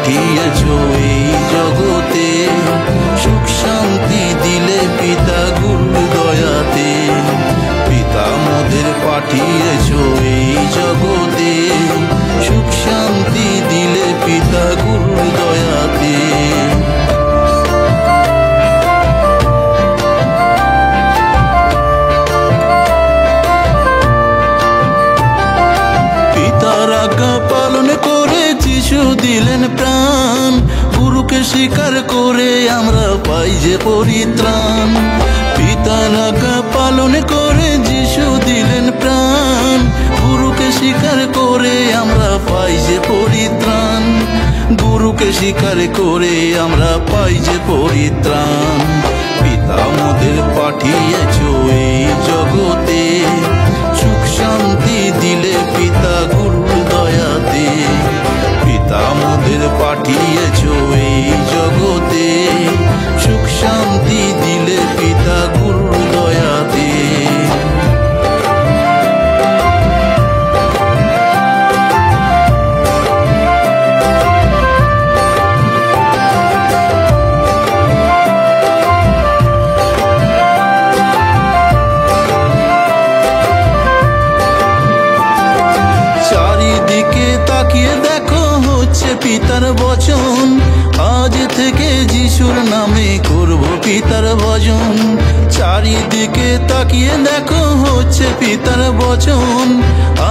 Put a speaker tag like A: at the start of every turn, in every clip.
A: পাঠিয়েছো এই জগতে, সুখ শান্তি দিলে পিতা গুরুর দয়াতে। পিতা মোদের পাঠিয়েছো এই জগতে, সুখ শান্তি দিলে পিতা গুরুর দয়াতে। পিতার আজ্ঞা পালন করে যিশু দিলেন প্রাণ, গুরুকে স্বীকার করে আমরা পাই যে পরিত্রাণ। পিতার আজ্ঞা পালন করে যিশু দিলেন প্রাণ, গুরুকে স্বীকার করে আমরা পাই যে পরিত্রাণ। গুরুকে স্বীকার করে আমরা পাই যে পরিত্রাণ। পিতা মোদের পাঠিয়েছো এই জগতে, সুখ শান্তি দিলে পিতা গুরুর দয়াতে। পিতা মোদের পাঠিয়েছো এই জগতে, সুখ শান্তি দিলে পিতা গুরুর দয়াতে। চারিদিকে তাকিয়ে দেখো হচ্ছে পিতার বচন, আজ থেকে যিশুর নামে করব পিতার ভজন। চারিদিকে তাকিয়ে দেখো হচ্ছে পিতার বচন,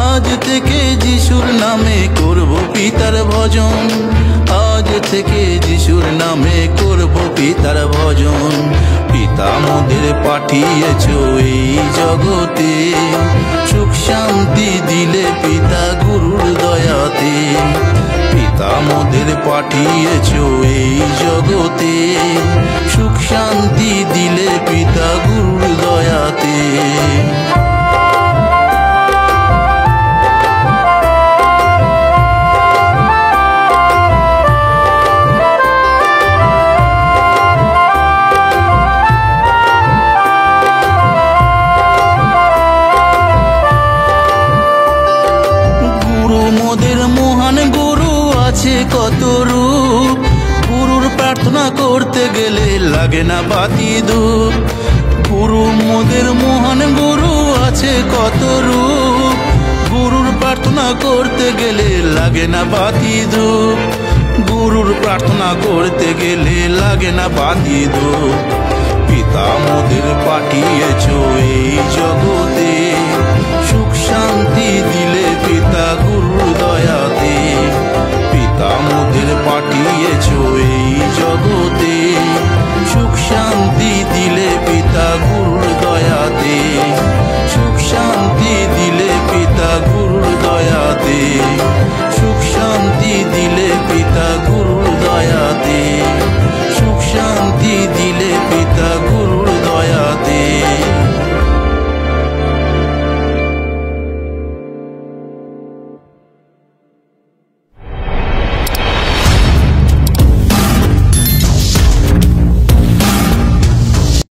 A: আজ থেকে যিশুর নামে করব পিতার ভজন। আজ থেকে যিশুর নামে করব পিতার ভজন। পিতা মোদের পাঠিয়েছো এই জগতে, সুখ শান্তি দিলে পিতা গুরুর দয়াতে। পিতা মোদের পাঠিয়েছো এই জগতে, সুখ শান্তি দিলে পিতা গুরুর দয়াতে। মোদের মহান গুরু আছে কত রূপ, গুরুর প্রার্থনা করতে গেলে লাগে না বাতি ধূপ। গুরু মোদের মহান গুরু আছে কত রূপ, গুরুর প্রার্থনা করতে গেলে লাগে না বাতি ধূপ। গুরুর প্রার্থনা করতে গেলে লাগে না বাতি ধূপ। পিতা মোদের পাঠিয়েছো এই জগতে, সুখ শান্তি দিলে পিতা গুরুর দয়াতে। পিতা মোদের পাঠিয়েছো এই জগতে,